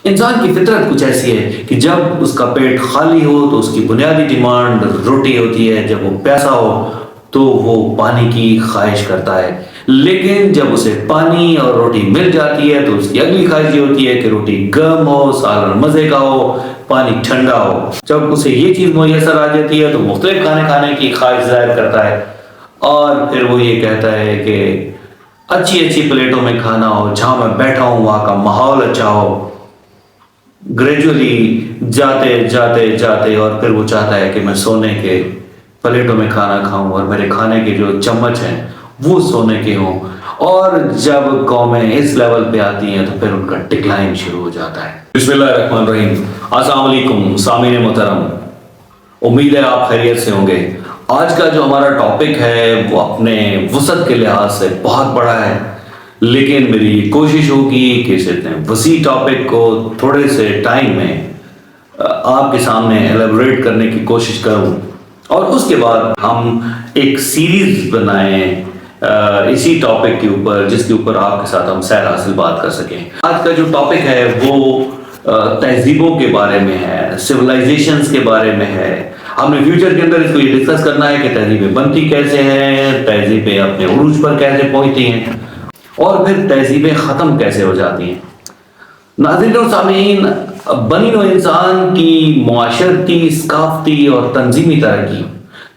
انسان کی فطرت کچھ ایسی ہے کہ جب اس کا پیٹ خالی ہو تو اس کی بنیادی ڈیمانڈ روٹی ہوتی ہے، جب وہ پیاسا ہو تو وہ پانی کی خواہش کرتا ہے، لیکن جب اسے پانی اور روٹی مل جاتی ہے تو اس کی اگلی خواہش یہ ہوتی ہے کہ روٹی گرم ہو، سالن مزے کا ہو، پانی ٹھنڈا ہو۔ جب اسے یہ چیز میسر آ جاتی ہے تو مختلف کھانے کھانے کی خواہش ظاہر کرتا ہے، اور پھر وہ یہ کہتا ہے کہ اچھی اچھی پلیٹوں میں کھانا ہو، جہاں میں بیٹھا ہوں وہاں کا ماحول اچھا ہو۔ گریجولی جاتے جاتے جاتے اور پھر وہ چاہتا ہے کہ میں سونے کے پلیٹوں میں کھانا کھاؤں اور میرے کھانے کے جو چمچ ہیں وہ سونے کے ہوں۔ اور جب قومیں اس لیول پہ آتی ہیں تو پھر ان کا ڈکلائن شروع ہو جاتا ہے۔ بسم اللہ الرحمن الرحیم۔ السلام علیکم سامعین محترم، امید ہے آپ خیریت سے ہوں گے۔ آج کا جو ہمارا ٹاپک ہے وہ اپنے وسعت کے لحاظ سے بہت بڑا ہے، لیکن میری کوشش ہوگی کہ اس اتنے وسیع ٹاپک کو تھوڑے سے ٹائم میں آپ کے سامنے ایلیبوریٹ کرنے کی کوشش کروں، اور اس کے بعد ہم ایک سیریز بنائیں اسی ٹاپک کے اوپر، جس کے اوپر آپ کے ساتھ ہم سیر حاصل بات کر سکیں۔ آج کا جو ٹاپک ہے وہ تہذیبوں کے بارے میں ہے، سویلائزیشنز کے بارے میں ہے۔ ہم نے فیوچر کے اندر اس کو یہ ڈسکس کرنا ہے کہ تہذیبیں بنتی کیسے ہیں، تہذیبیں اپنے عروج پر کیسے پہنچتی ہیں، اور پھر تہذیبیں ختم کیسے ہو جاتی ہیں۔ ناظرین و سامعین، بنی نوع انسان کی معاشرتی، ثقافتی اور تنظیمی ترقی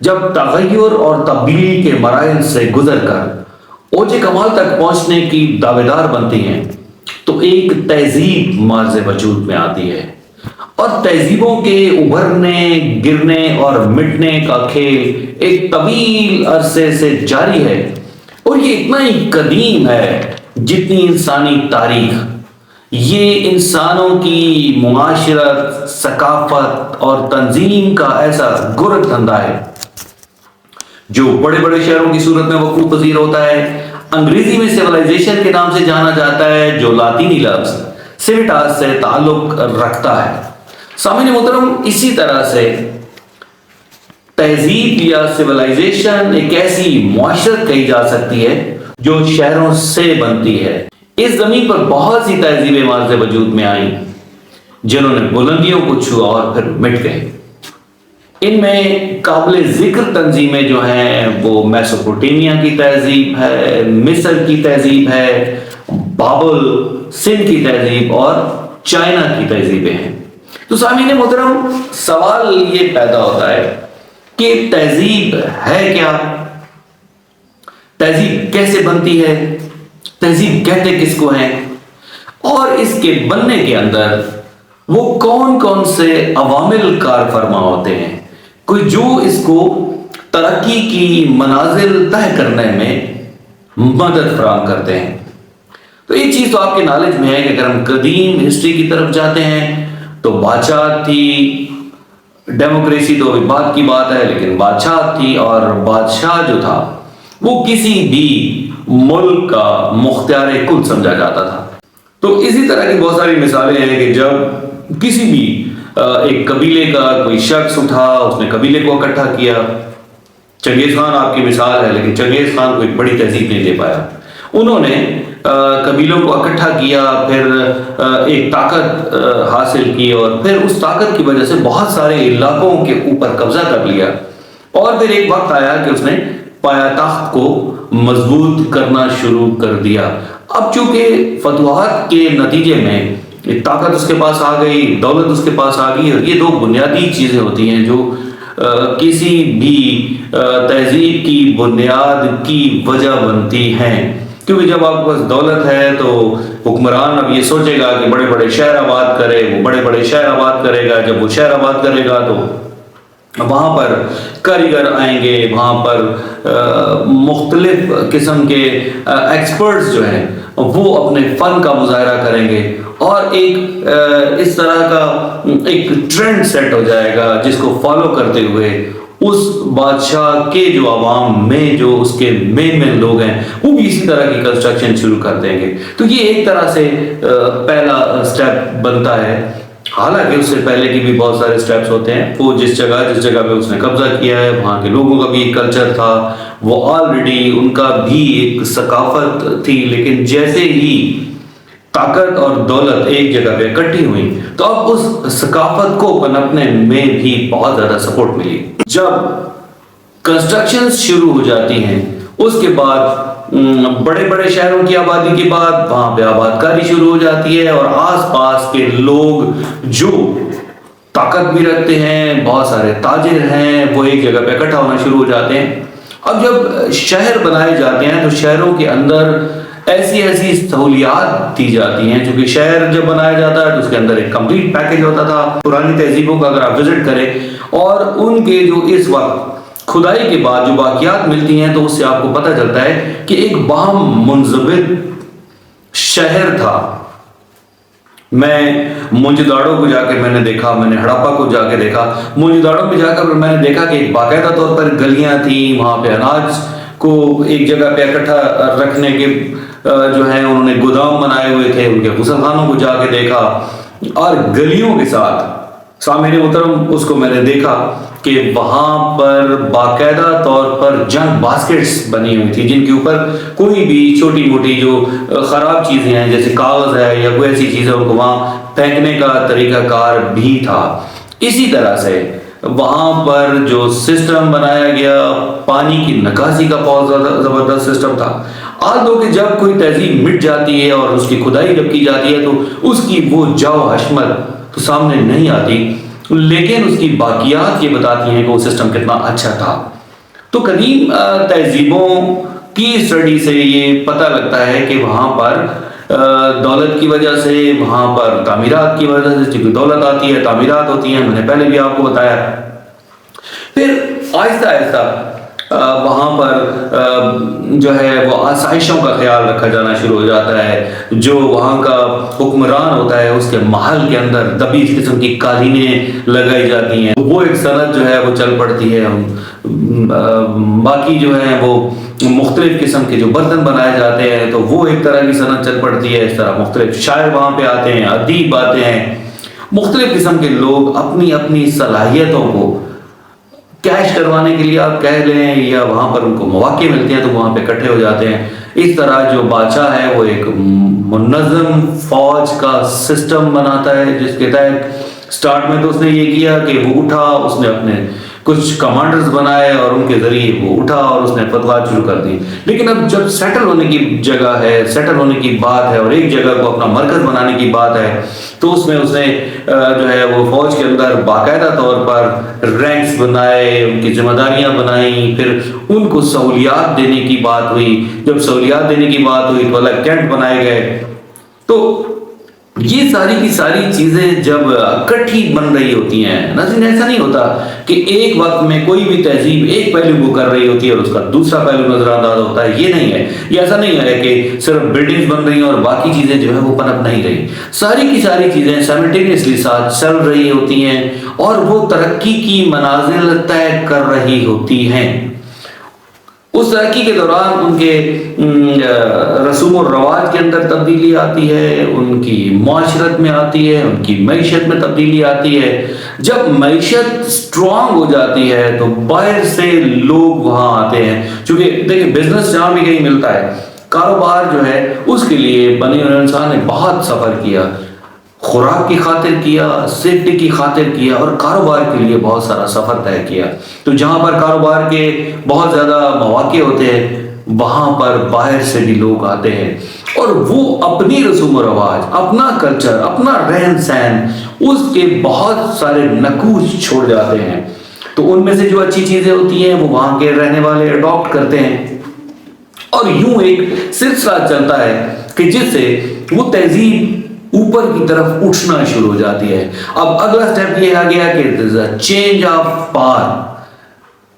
جب تغیر اور تبدیلی کے مراحل سے گزر کر اوج کمال تک پہنچنے کی دعویدار بنتی ہیں تو ایک تہذیب مارز وجود میں آتی ہے، اور تہذیبوں کے ابھرنے، گرنے اور مٹنے کا کھیل ایک طویل عرصے سے جاری ہے، اور یہ اتنا ہی قدیم ہے جتنی انسانی تاریخ۔ یہ انسانوں کی معاشرت، ثقافت اور تنظیم کا ایسا گرد دھندا ہے جو بڑے بڑے شہروں کی صورت میں وقوع پذیر ہوتا ہے۔ انگریزی میں سیولائزیشن کے نام سے جانا جاتا ہے، جو لاطینی لفظ سیویٹاس سے تعلق رکھتا ہے۔ سامعین محترم، اسی طرح سے تہذیب یا سیولائزیشن ایک ایسی معاشرت کہی جا سکتی ہے جو شہروں سے بنتی ہے۔ اس زمین پر بہت سی تہذیبیں مارز وجود میں آئیں جنہوں نے بلندیوں کو چھوا اور پھر مٹ گئے۔ ان میں قابل ذکر تنظیمیں جو ہیں وہ میسوپوٹیمیا کی تہذیب ہے، مصر کی تہذیب ہے، بابل، سندھ کی تہذیب اور چائنا کی تہذیبیں ہیں۔ تو سامعین محترم، سوال یہ پیدا ہوتا ہے کہ تہذیب ہے کیا؟ تہذیب کیسے بنتی ہے؟ تہذیب کہتے کس کو ہیں؟ اور اس کے بننے کے اندر وہ کون کون سے عوامل کار فرما ہوتے ہیں کوئی جو اس کو ترقی کی منازل طے کرنے میں مدد فراہم کرتے ہیں؟ تو ایک چیز تو آپ کے نالج میں ہے کہ اگر ہم قدیم ہسٹری کی طرف جاتے ہیں تو بادشاہ تھی، ڈیموکریسی تو ابھی بعد کی بات ہے، لیکن بادشاہ تھی، اور بادشاہ جو تھا وہ کسی بھی ملک کا مختار کل سمجھا جاتا تھا۔ تو اسی طرح کی بہت ساری مثالیں ہیں کہ جب کسی بھی ایک قبیلے کا کوئی شخص اٹھا، اس نے قبیلے کو اکٹھا کیا۔ چنگیز خان آپ کی مثال ہے، لیکن چنگیز خان کو ایک بڑی تہذیب نہیں دے پایا۔ انہوں نے قبیلوں کو اکٹھا کیا، پھر ایک طاقت حاصل کی، اور پھر اس طاقت کی وجہ سے بہت سارے علاقوں کے اوپر قبضہ کر لیا، اور پھر ایک وقت آیا کہ اس نے پایا تخت کو مضبوط کرنا شروع کر دیا۔ اب چونکہ فتوحات کے نتیجے میں طاقت اس کے پاس آ گئی، دولت اس کے پاس آ گئی، اور یہ دو بنیادی چیزیں ہوتی ہیں جو کسی بھی تہذیب کی بنیاد کی وجہ بنتی ہیں۔ کیونکہ جب آپ کے پاس دولت ہے تو حکمران اب یہ سوچے گا کہ بڑے بڑے شہر آباد کرے، وہ بڑے بڑے شہر آباد کرے گا۔ جب وہ شہر آباد کرے گا تو وہاں پر کاریگر آئیں گے، وہاں پر مختلف قسم کے ایکسپرٹس جو ہیں وہ اپنے فن کا مظاہرہ کریں گے، اور ایک اس طرح کا ایک ٹرینڈ سیٹ ہو جائے گا جس کو فالو کرتے ہوئے اس بادشاہ کے جو عوام میں جو اس کے مین لوگ ہیں وہ بھی اسی طرح کی کنسٹرکشن شروع کر دیں گے۔ تو یہ ایک طرح سے پہلا سٹیپ بنتا ہے، حالانکہ اس سے پہلے کی بھی بہت سارے سٹیپس ہوتے ہیں۔ وہ جس جگہ پہ اس نے قبضہ کیا ہے وہاں کے لوگوں کا بھی ایک کلچر تھا، وہ آلریڈی ان کا بھی ایک ثقافت تھی، لیکن جیسے ہی طاقت اور دولت ایک جگہ پہ اکٹھی ہوئی تو اب اس ثقافت کو پنپنے میں بھی بہت زیادہ سپورٹ ملی۔ جب کنسٹرکشن شروع ہو جاتی ہیں اس کے بعد بڑے بڑے شہروں کی آبادی کے بعد وہاں پہ آباد کاری شروع ہو جاتی ہے، اور آس پاس کے لوگ جو طاقت بھی رکھتے ہیں، بہت سارے تاجر ہیں، وہ ایک جگہ پہ اکٹھا ہونا شروع ہو جاتے ہیں۔ اب جب شہر بنائے جاتے ہیں تو شہروں کے اندر ایسی ایسی سہولیات دی جاتی ہیں، چونکہ شہر جب بنایا جاتا ہے تو اس کے اندر ایک کمپلیٹ پیکج ہوتا تھا۔ پرانی تہذیبوں کا اگر آپ وزٹ کریں اور ان کے جو اس وقت کھدائی کے بعد جو باقیات ملتی ہیں تو اس سے آپ کو پتہ چلتا ہے کہ ایک باہم منضبط شہر تھا۔ میں موئنجوداڑو کو جا کے میں نے دیکھا، میں نے ہڑپا کو جا کے دیکھا۔ موئنجوداڑو میں جا کر میں نے دیکھا کہ ایک باقاعدہ طور پر گلیاں تھیں، وہاں پہ اناج کو ایک جگہ پہ اکٹھا رکھنے کے جو ہیں انہوں نے گودام بنائے ہوئے تھے، ان کے غسل خانوں کو جا کے دیکھا، اور گلیوں کے ساتھ سامعین محترم اس کو میں نے دیکھا کہ وہاں پر باقاعدہ طور پر جنگ باسکٹس بنی ہوئی تھی جن کے اوپر کوئی بھی چھوٹی موٹی جو خراب چیزیں ہیں جیسے کاغذ ہے یا کوئی ایسی چیزیں ان کو وہاں پھینکنے کا طریقہ کار بھی تھا۔ اسی طرح سے وہاں پر جو سسٹم بنایا گیا پانی کی نکاسی کا بہت زیادہ زبردست سسٹم تھا۔ آج دو کہ جب کوئی تہذیب مٹ جاتی ہے اور اس کی کھدائی جب کی جاتی ہے تو اس کی وہ جاؤ حشمت تو سامنے نہیں آتی، لیکن اس کی باقیات یہ بتاتی ہیں کہ وہ سسٹم کتنا اچھا تھا۔ تو قدیم تہذیبوں کی اسٹڈی سے یہ پتہ لگتا ہے کہ وہاں پر دولت کی وجہ سے، وہاں پر تعمیرات کی وجہ سے، چونکہ دولت آتی ہے تعمیرات ہوتی ہیں، میں نے پہلے بھی آپ کو بتایا۔ پھر آہستہ آہستہ وہاں پر جو ہے وہ آسائشوں کا خیال رکھا جانا شروع ہو جاتا ہے۔ جو وہاں کا حکمران ہوتا ہے اس کے محل کے اندر دبی قسم کی قالینیں لگائی جاتی ہیں، وہ ایک صنعت جو ہے وہ چل پڑتی ہے۔ باقی جو ہیں وہ مختلف قسم کے جو برتن بنائے جاتے ہیں تو وہ ایک طرح کی صنعت چل پڑتی ہے۔ اس طرح مختلف شاعر وہاں پہ آتے ہیں، ادیب آتے ہیں، مختلف قسم کے لوگ اپنی اپنی صلاحیتوں کو کیش کروانے کے لیے آپ کہہ لیں یا وہاں پر ان کو مواقع ملتے ہیں تو وہاں پہ اکٹھے ہو جاتے ہیں۔ اس طرح جو بادشاہ ہے وہ ایک منظم فوج کا سسٹم بناتا ہے، جس کے تحت سٹارٹ میں تو اس نے یہ کیا کہ وہ اٹھا، اس نے اپنے کچھ کمانڈرز بنائے اور ان کے ذریعے وہ اٹھا اور اس نے فتوحات شروع کر دی۔ لیکن اب جب سیٹل ہونے کی جگہ ہے، سیٹل ہونے کی بات ہے اور ایک جگہ کو اپنا مرکز بنانے کی بات ہے تو اس میں اس نے جو ہے وہ فوج کے اندر باقاعدہ طور پر رینکس بنائے، ان کی ذمہ داریاں بنائیں، پھر ان کو سہولیات دینے کی بات ہوئی۔ جب سہولیات دینے کی بات ہوئی تو الگ کینٹ بنائے گئے۔ تو یہ ساری کی ساری چیزیں جب اکٹھی بن رہی ہوتی ہیں، ناظرین ایسا نہیں ہوتا کہ ایک وقت میں کوئی بھی تہذیب ایک پہلو کو کر رہی ہوتی ہے اور اس کا دوسرا پہلو نظر انداز ہوتا ہے، یہ نہیں ہے۔ یہ ایسا نہیں ہے کہ صرف بلڈنگز بن رہی ہیں اور باقی چیزیں جو ہیں وہ پنپ نہیں رہی۔ ساری کی ساری چیزیں سائملٹینیسلی ساتھ چل رہی ہوتی ہیں اور وہ ترقی کی منازل طے کر رہی ہوتی ہیں۔ اس ترقی کے دوران ان کے رسوم و رواج کے اندر تبدیلی آتی ہے، ان کی معاشرت میں آتی ہے، ان کی معیشت میں تبدیلی آتی ہے۔ جب معیشت سٹرونگ ہو جاتی ہے تو باہر سے لوگ وہاں آتے ہیں، چونکہ دیکھیں بزنس جہاں بھی کہیں ملتا ہے، کاروبار جو ہے اس کے لیے بنی اور انسان نے بہت سفر کیا، خوراک کی خاطر کیا، سیفٹی کی خاطر کیا اور کاروبار کے لیے بہت سارا سفر طے کیا۔ تو جہاں پر کاروبار کے بہت زیادہ مواقع ہوتے ہیں وہاں پر باہر سے بھی لوگ آتے ہیں اور وہ اپنی رسوم و رواج، اپنا کلچر، اپنا رہن سہن، اس کے بہت سارے نقوش چھوڑ جاتے ہیں۔ تو ان میں سے جو اچھی چیزیں ہوتی ہیں وہ وہاں کے رہنے والے اڈاپٹ کرتے ہیں اور یوں ایک سلسلہ چلتا ہے کہ جس سے وہ تہذیب اوپر کی طرف اٹھنا شروع ہو جاتی ہے۔ اب اگلا سٹیپ یہ آ گیا کہ چینج آف پاور۔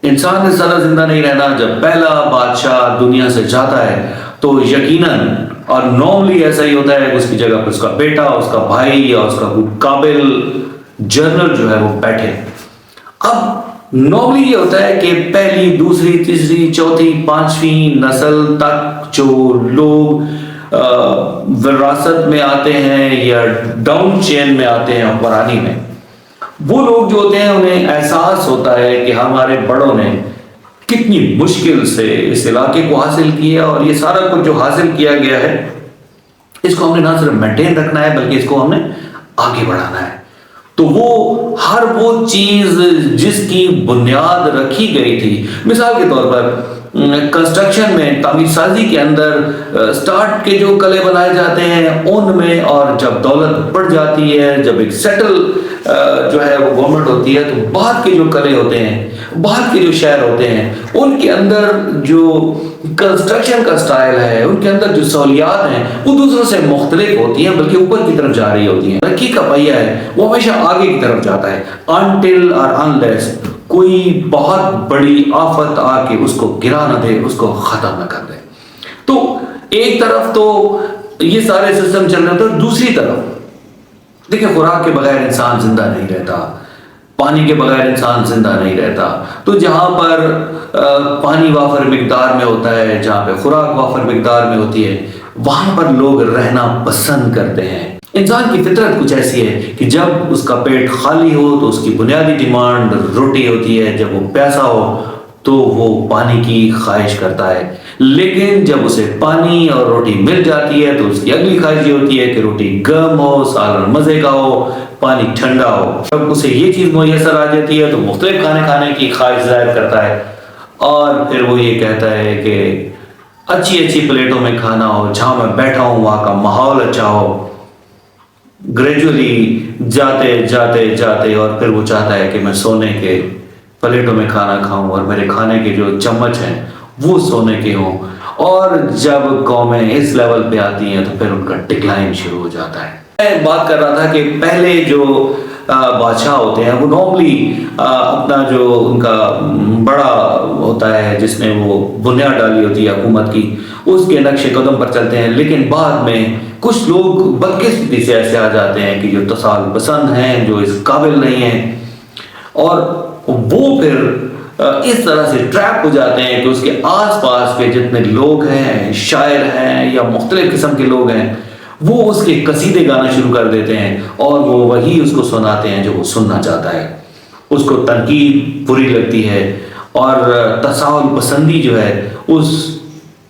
انسان نے سارا زندہ نہیں رہنا، جب پہلا بادشاہ دنیا سے جاتا ہے تو یقیناً اور نارملی ایسا ہی ہوتا ہے کہ اس کی جگہ پر اس کا بیٹا، اس کا بھائی یا اس کا قابل جنرل جو ہے وہ بیٹھے۔ اب نارملی یہ ہوتا ہے کہ پہلی، دوسری، تیسری، چوتھی، پانچویں نسل تک جو لوگ وراثت میں آتے ہیں یا ڈاؤن چین میں آتے ہیں حکمرانی میں، وہ لوگ جو ہوتے ہیں انہیں احساس ہوتا ہے کہ ہمارے بڑوں نے کتنی مشکل سے اس علاقے کو حاصل کیا اور یہ سارا کچھ جو حاصل کیا گیا ہے اس کو ہم نے نہ صرف مینٹین رکھنا ہے بلکہ اس کو ہم نے آگے بڑھانا ہے۔ تو وہ ہر وہ چیز جس کی بنیاد رکھی گئی تھی، مثال کے طور پر کنسٹرکشن میں، تعمیر سازی کے اندر سٹارٹ کے جو قلعے بنائے جاتے ہیں ان میں، اور جب دولت بڑھ جاتی ہے، جب ایک سیٹل جو ہے وہ گورنمنٹ ہوتی ہے، تو بعد کے جو قلعے ہوتے ہیں، بعد کے جو شہر ہوتے ہیں، ان کے اندر جو کنسٹرکشن کا سٹائل ہے، ان کے اندر جو سہولیات ہیں وہ دوسروں سے مختلف ہوتی ہیں، بلکہ اوپر کی طرف جا رہی ہوتی ہیں۔ ترقی کا پہیہ ہے وہ ہمیشہ آگے کی طرف جاتا ہے، until or unless کوئی بہت بڑی آفت آ کے اس کو گرا نہ دے، اس کو ختم نہ کر دے۔ تو ایک طرف تو یہ سارے سسٹم چل رہے تھے، دوسری طرف دیکھیں خوراک کے بغیر انسان زندہ نہیں رہتا، پانی کے بغیر انسان زندہ نہیں رہتا۔ تو جہاں پر پانی وافر مقدار میں ہوتا ہے، جہاں پہ خوراک وافر مقدار میں ہوتی ہے، وہاں پر لوگ رہنا پسند کرتے ہیں۔ انسان کی فطرت کچھ ایسی ہے کہ جب اس کا پیٹ خالی ہو تو اس کی بنیادی ڈیمانڈ روٹی ہوتی ہے، جب وہ پیاسا ہو تو وہ پانی کی خواہش کرتا ہے، لیکن جب اسے پانی اور روٹی مل جاتی ہے تو اس کی اگلی خواہش یہ ہوتی ہے کہ روٹی گرم ہو، سالن مزے کا ہو، پانی ٹھنڈا ہو۔ جب اسے یہ چیز میسر آ جاتی ہے تو مختلف کھانے کھانے کی خواہش ظاہر کرتا ہے، اور پھر وہ یہ کہتا ہے کہ اچھی اچھی پلیٹوں میں کھانا ہو، جہاں میں بیٹھا ہوں وہاں کا ماحول اچھا ہو۔ گریجولی جاتے جاتے جاتے اور پھر وہ چاہتا ہے کہ میں سونے کے پلیٹوں میں کھانا کھاؤں، اور میرے کھانے کے جو چمچ ہیں وہ سونے کے ہوں۔ اور جب قومیں اس لیول پہ آتی ہیں تو پھر ان کا ڈکلائن شروع ہو جاتا ہے۔ میں بات کر رہا تھا کہ پہلے جو بادشاہ ہوتے ہیں وہ نارملی اپنا جو ان کا بڑا ہوتا ہے جس نے وہ بنیاد ڈالی ہوتی ہے حکومت کی، اس کے نقش قدم پر چلتے ہیں، لیکن بعد میں کچھ لوگ بدقسمتی سے ایسے آ جاتے ہیں کہ جو تصال پسند ہیں، جو اس قابل نہیں ہیں، اور وہ پھر اس طرح سے ٹریپ ہو جاتے ہیں کہ اس کے آس پاس کے جتنے لوگ ہیں، شاعر ہیں یا مختلف قسم کے لوگ ہیں، وہ اس کے قصیدے گانا شروع کر دیتے ہیں، اور وہ وہی اس کو سناتے ہیں جو وہ سننا چاہتا ہے۔ اس کو تنقید بری لگتی ہے، اور تصاول پسندی جو ہے اس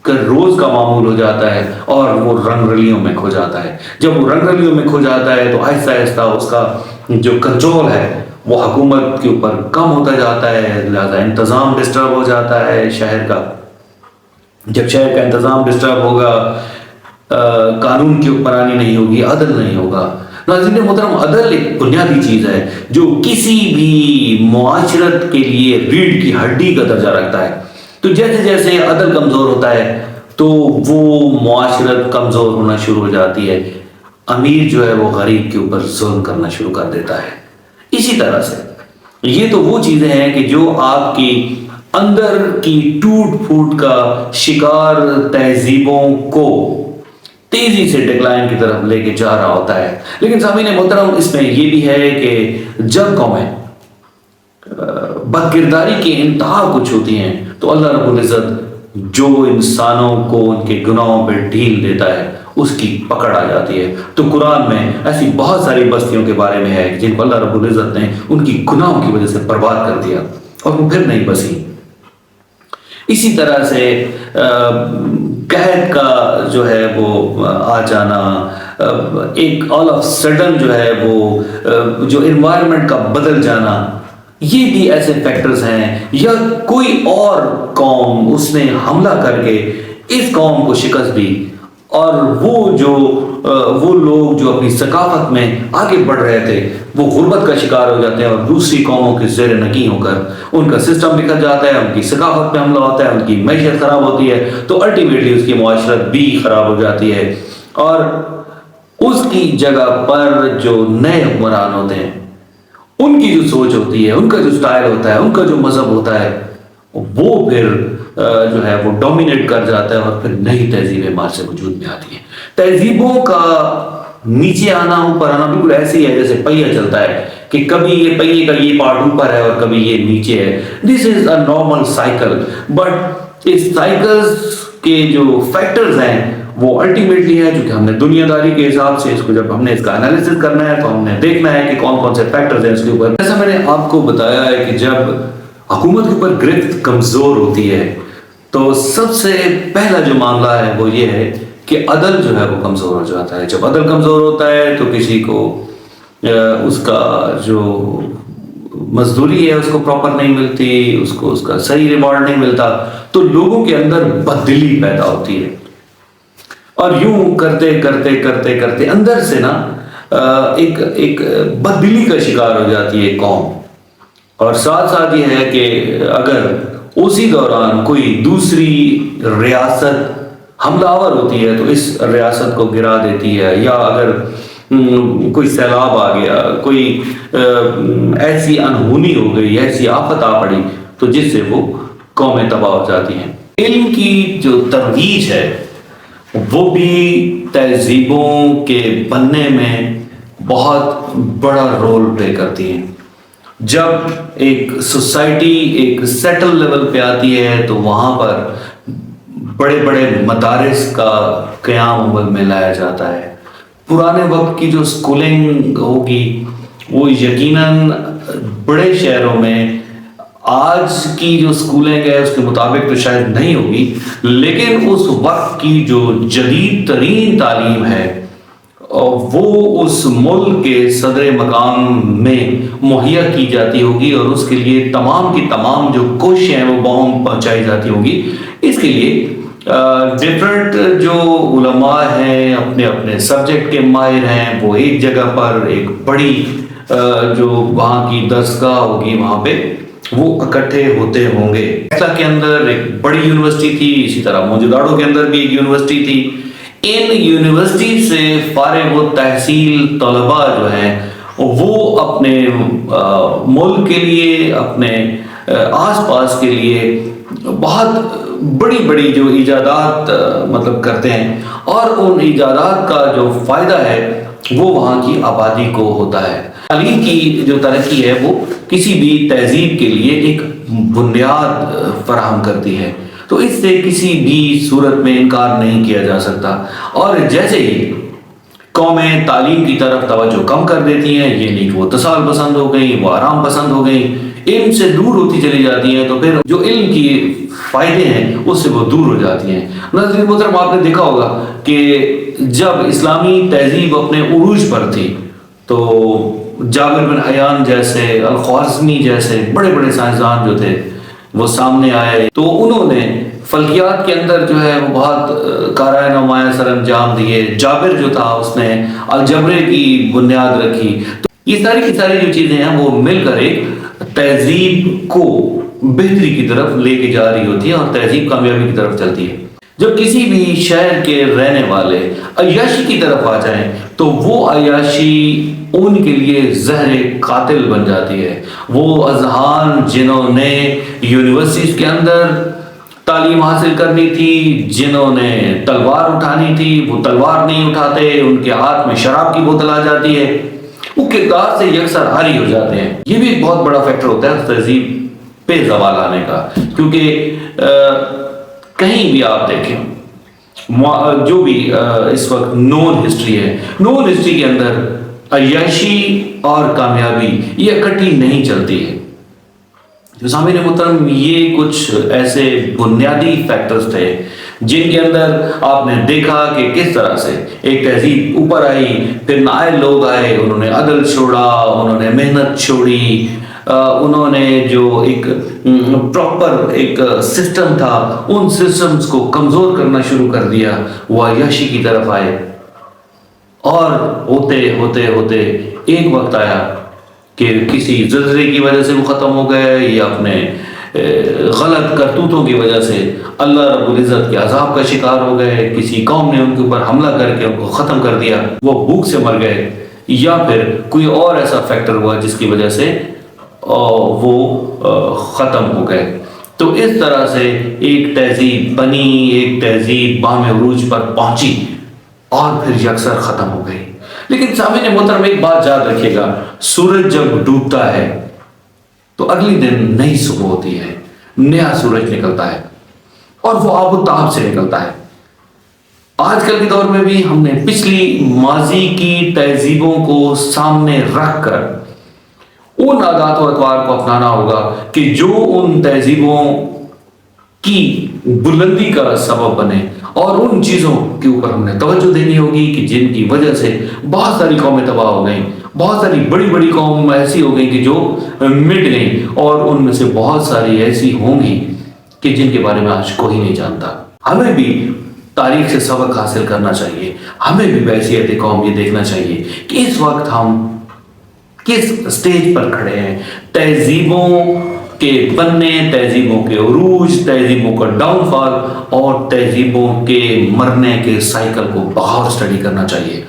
کا روز کا معمول ہو جاتا ہے، اور وہ رنگ رلیوں میں کھو جاتا ہے۔ جب وہ رنگ رلیوں میں کھو جاتا ہے تو آہستہ آہستہ اس کا جو کنٹرول ہے وہ حکومت کے اوپر کم ہوتا جاتا ہے، لہذا انتظام ڈسٹرب ہو جاتا ہے شہر کا۔ جب شہر کا انتظام ڈسٹرب ہوگا، قانون کی حکمرانی نہیں ہوگی، عدل نہیں ہوگا۔ ناظرین محترم، عدل ایک بنیادی چیز ہے جو کسی بھی معاشرت کے لیے ریڑھ کی ہڈی کا درجہ رکھتا ہے۔ تو جیسے جیسے عدل کمزور ہوتا ہے تو وہ معاشرت کمزور ہونا شروع ہو جاتی ہے، امیر جو ہے وہ غریب کے اوپر ظلم کرنا شروع کر دیتا ہے۔ اسی طرح سے یہ تو وہ چیزیں ہیں کہ جو آپ کی اندر کی ٹوٹ پھوٹ کا شکار تہذیبوں کو تیزی سے ڈکلائن کی طرف لے کے جا رہا ہوتا ہے۔ لیکن سامعین محترم، اس میں یہ بھی ہے کہ جب قومیں بد کرداری کی انتہا کو چھوتی ہیں تو اللہ رب العزت جو انسانوں کو ان کے گناہوں پہ ڈھیل دیتا ہے اس کی پکڑ آ جاتی ہے۔ تو قرآن میں ایسی بہت ساری بستیوں کے بارے میں ہے جن کو اللہ رب العزت نے ان کی گناہوں کی وجہ سے برباد کر دیا اور وہ پھر نہیں بسی۔ اسی طرح سے قحط کا جو ہے وہ آ جانا، ایک آل آف سڈن جو ہے وہ جو انوائرمنٹ کا بدل جانا، یہ بھی ایسے فیکٹرز ہیں۔ یا کوئی اور قوم اس نے حملہ کر کے اس قوم کو شکست دی، اور وہ لوگ جو اپنی ثقافت میں آگے بڑھ رہے تھے وہ غربت کا شکار ہو جاتے ہیں، اور دوسری قوموں کے زیر نگیں ہو کر ان کا سسٹم بکھر جاتا ہے، ان کی ثقافت پہ حملہ ہوتا ہے، ان کی معیشت خراب ہوتی ہے، تو الٹیمیٹلی اس کی معاشرت بھی خراب ہو جاتی ہے، اور اس کی جگہ پر جو نئے حکمران ہوتے ہیں ان کی جو سوچ ہوتی ہے، ان کا جو سٹائل ہوتا ہے، ان کا جو مذہب ہوتا ہے، وہ پھر جو ہے وہ ڈومینیٹ کر جاتا ہے، اور پھر نئی تہذیبیں باہر سے وجود میں آتی ہیں۔ تہذیبوں کا نیچے آنا اوپر آنا بالکل ایسے ہی ہے جیسے پہیہ چلتا ہے کہ کبھی یہ پہیے کا یہ پارٹ اوپر ہے اور کبھی یہ نیچے ہے۔ This is a normal cycle, but اس سائیکلز کے جو فیکٹرز ہیں وہ الٹیمیٹلی ہے، جو کہ ہم نے دنیا داری کے حساب سے اس کو جب ہم نے اس کا انالیسس کرنا ہے تو ہم نے دیکھنا ہے کہ کون کون سے فیکٹرز ہیں اس کے اوپر۔ جیسا میں نے آپ کو بتایا ہے کہ جب حکومت کے اوپر گرفت کمزور ہوتی ہے تو سب سے پہلا جو معاملہ ہے وہ یہ ہے کہ عدل جو ہے وہ کمزور ہو جاتا ہے. جب عدل کمزور ہوتا ہے تو کسی کو اس کا جو مزدوری ہے اس کو پراپر نہیں ملتی، اس کو اس کا صحیح ریوارڈ نہیں ملتا، تو لوگوں کے اندر بددلی پیدا ہوتی ہے. اور یوں کرتے کرتے کرتے کرتے اندر سے نا ایک بددلی کا شکار ہو جاتی ہے قوم. اور ساتھ ساتھ یہ ہے کہ اگر اسی دوران کوئی دوسری ریاست حملہ آور ہوتی ہے تو اس ریاست کو گرا دیتی ہے، یا اگر کوئی سیلاب آ گیا، کوئی ایسی انہونی ہو گئی، ایسی آفت آ پڑی تو جس سے وہ قومیں تباہ ہو جاتی ہیں. علم کی جو ترویج ہے وہ بھی تہذیبوں کے بننے میں بہت بڑا رول پلے کرتی ہیں. جب ایک سوسائٹی ایک سیٹل لیول پہ آتی ہے تو وہاں پر بڑے بڑے مدارس کا قیام عمل میں لایا جاتا ہے. پرانے وقت کی جو سکولنگ ہوگی وہ یقیناً بڑے شہروں میں آج کی جو سکولنگ ہے اس کے مطابق تو شاید نہیں ہوگی، لیکن اس وقت کی جو جدید ترین تعلیم ہے وہ اس ملک کے صدر مقام میں مہیا کی جاتی ہوگی، اور اس کے لیے تمام کی تمام جو کوششیں ہیں وہ بہم پہنچائی جاتی ہوگی. اس کے لیے ڈفرینٹ جو علماء ہیں اپنے اپنے سبجیکٹ کے ماہر ہیں، وہ ایک جگہ پر ایک بڑی جو وہاں کی درسگاہ ہوگی وہاں پہ وہ اکٹھے ہوتے ہوں گے. ایسا کے اندر ایک بڑی یونیورسٹی تھی، اسی طرح موجوداڑو کے اندر بھی ایک یونیورسٹی تھی. ان یونیورسٹی سے فارغ التحصیل طلباء جو ہیں وہ اپنے ملک کے لیے، اپنے آس پاس کے لیے بہت بڑی بڑی جو ایجادات مطلب کرتے ہیں، اور ان ایجادات کا جو فائدہ ہے وہ وہاں کی آبادی کو ہوتا ہے. تعلیم کی جو ترقی ہے وہ کسی بھی تہذیب کے لیے ایک بنیاد فراہم کرتی ہے، تو اس سے کسی بھی صورت میں انکار نہیں کیا جا سکتا. اور جیسے ہی قومیں تعلیم کی طرف توجہ کم کر دیتی ہیں، یہ نہیں کہ وہ تصال پسند ہو گئیں، وہ آرام پسند ہو گئیں، علم سے دور ہوتی چلی جاتی ہیں، تو پھر جو علم کی فائدے ہیں اس سے وہ دور ہو جاتی ہیں. ناظرین محترم، آپ نے دیکھا ہوگا کہ جب اسلامی تہذیب اپنے عروج پر تھی تو جابر بن حیان جیسے، الخوارزمی جیسے بڑے بڑے سائنسدان جو تھے وہ سامنے آئے، تو انہوں نے فلکیات کے اندر جو ہے وہ بہت کارائے نمایاں سر انجام دیے. جابر جو تھا اس نے الجبرے کی بنیاد رکھی. تو یہ ساری کی ساری جو چیزیں ہیں وہ مل کر ایک تہذیب کو بہتری کی طرف لے کے جا رہی ہوتی ہے اور تہذیب کامیابی کی طرف چلتی ہے. جب کسی بھی شہر کے رہنے والے عیاشی کی طرف آ جائیں تو وہ عیاشی ان کے لیے زہر قاتل بن جاتی ہے. وہ اذہان جنہوں نے یونیورسٹیز کے اندر تعلیم حاصل کرنی تھی، جنہوں نے تلوار اٹھانی تھی، وہ تلوار نہیں اٹھاتے، ان کے ہاتھ میں شراب کی بوتل آ جاتی ہے، وہ کردار سے یکسر عاری ہو جاتے ہیں. یہ بھی ایک بہت بڑا فیکٹر ہوتا ہے تہذیب پہ زوال آنے کا، کیونکہ کہیں بھی آپ دیکھیں جو بھی اس وقت نون ہسٹری ہے، نون ہسٹری کے اندر عیاشی اور کامیابی یہ اکٹھی نہیں چلتی ہے. سامعین محترم، یہ کچھ ایسے بنیادی فیکٹرز تھے جن کے اندر آپ نے دیکھا کہ کس طرح سے ایک تہذیب اوپر آئی، پھر نائل لوگ آئے، انہوں نے عدل چھوڑا، انہوں نے محنت چھوڑی، انہوں نے جو ایک پراپر ایک سسٹم تھا ان سسٹمز کو کمزور کرنا شروع کر دیا، وہ عیاشی کی طرف آئے. اور ہوتے ہوتے ہوتے ایک وقت آیا کہ کسی زلزلے کی وجہ سے وہ ختم ہو گئے، یا اپنے غلط کرتوتوں کی وجہ سے اللہ رب العزت کے عذاب کا شکار ہو گئے، کسی قوم نے ان کے اوپر حملہ کر کے ان کو ختم کر دیا، وہ بھوک سے مر گئے، یا پھر کوئی اور ایسا فیکٹر ہوا جس کی وجہ سے وہ ختم ہو گئے. تو اس طرح سے ایک تہذیب بنی، ایک تہذیب بام عروج پر پہنچی اور پھر یکسر ختم ہو گئی. لیکن سامعین محترم، ایک بات یاد رکھیے گا، سورج جب ڈوبتا ہے تو اگلی دن نئی صبح ہوتی ہے، نیا سورج نکلتا ہے اور وہ آب و تاب سے نکلتا ہے. آج کل کے دور میں بھی ہم نے پچھلی ماضی کی تہذیبوں کو سامنے رکھ کر ان عادات و اطوار کو اپنانا ہوگا کہ جو ان تہذیبوں کی بلندی کا سبب بنے اور ان چیزوں کے اوپر ہم نے توجہ دینی ہوگی کہ جن کی وجہ سے بہت ساری قومیں تباہ ہو گئیں، بہت ساری بڑی بڑی قوم ایسی ہو گئی کہ جو مٹ گئیں، اور ان میں سے بہت ساری ایسی ہوں گی کہ جن کے بارے میں آج کوئی نہیں جانتا۔ ہمیں بھی تاریخ سے سبق حاصل کرنا چاہیے، ہمیں بھی بحیثیت قوم یہ دیکھنا چاہیے کہ اس وقت ہم کس سٹیج پر کھڑے ہیں۔ تہذیبوں کے بننے، تہذیبوں کے عروج، تہذیبوں کا ڈاؤن فال اور تہذیبوں کے مرنے کے سائیکل کو بغور اسٹڈی کرنا چاہیے،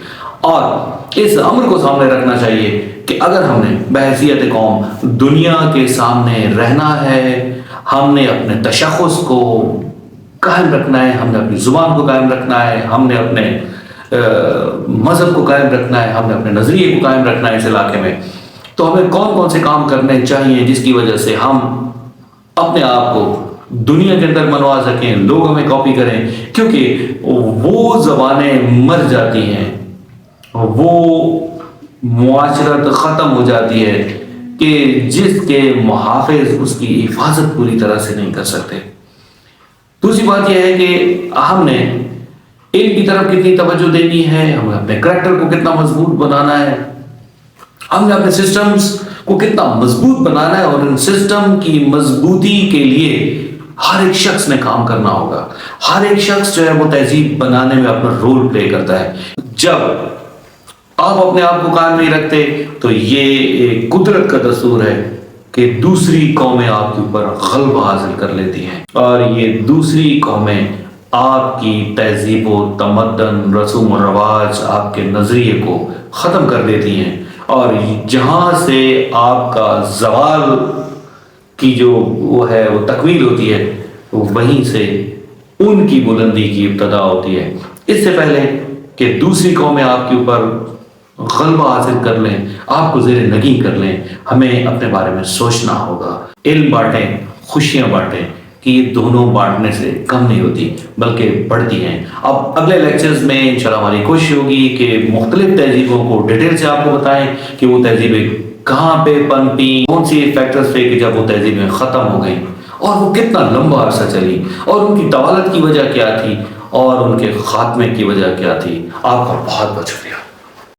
اور اس امر کو سامنے رکھنا چاہیے کہ اگر ہم نے بحیثیت قوم دنیا کے سامنے رہنا ہے، ہم نے اپنے تشخص کو قائم رکھنا ہے، ہم نے اپنی زبان کو قائم رکھنا ہے، ہم نے اپنے مذہب کو قائم رکھنا ہے، ہم نے اپنے نظریے کو قائم رکھنا ہے اس علاقے میں، تو ہمیں کون کون سے کام کرنے چاہیے جس کی وجہ سے ہم اپنے آپ کو دنیا کے اندر منوا سکیں، لوگ ہمیں کاپی کریں، کیونکہ وہ زبانیں مر جاتی ہیں، وہ معاشرت ختم ہو جاتی ہے کہ جس کے محافظ اس کی حفاظت پوری طرح سے نہیں کر سکتے۔ دوسری بات یہ ہے کہ ہم نے ان کی طرف کتنی توجہ دینی ہے، ہمیں اپنے کریکٹر کو کتنا مضبوط بنانا ہے، ہم نے اپنے سسٹمز کو کتنا مضبوط بنانا ہے، اور ان سسٹم کی مضبوطی کے لیے ہر ایک شخص نے کام کرنا ہوگا۔ ہر ایک شخص جو ہے وہ تہذیب بنانے میں اپنا رول پلے کرتا ہے۔ جب آپ اپنے آپ کو قائم نہیں رکھتے تو یہ ایک قدرت کا دستور ہے کہ دوسری قومیں آپ کے اوپر غلبہ حاصل کر لیتی ہیں، اور یہ دوسری قومیں آپ کی تہذیب و تمدن، رسوم و رواج، آپ کے نظریے کو ختم کر دیتی ہیں، اور جہاں سے آپ کا زوال کی جو وہ ہے وہ تکمیل ہوتی ہے، وہیں سے ان کی بلندی کی ابتدا ہوتی ہے۔ اس سے پہلے کہ دوسری قومیں آپ کے اوپر غلبہ حاصل کر لیں، آپ کو زیر نگین کر لیں، ہمیں اپنے بارے میں سوچنا ہوگا۔ علم بانٹیں، خوشیاں بانٹیں، کہ یہ دونوں بانٹنے سے کم نہیں ہوتی بلکہ بڑھتی ہیں۔ اب اگلے لیکچرز میں انشاءاللہ ہماری کوشش ہوگی کہ مختلف تہذیبوں کو ڈیٹیل سے آپ کو بتائیں کہ وہ تہذیبیں کہاں پہ پنپی، کون سی فیکٹرز تھے کہ جب وہ تہذیبیں ختم ہو گئیں، اور وہ کتنا لمبا عرصہ چلی، اور ان کی طوالت کی وجہ کیا تھی، اور ان کے خاتمے کی وجہ کیا تھی۔ آپ کا بہت بہت شکریہ۔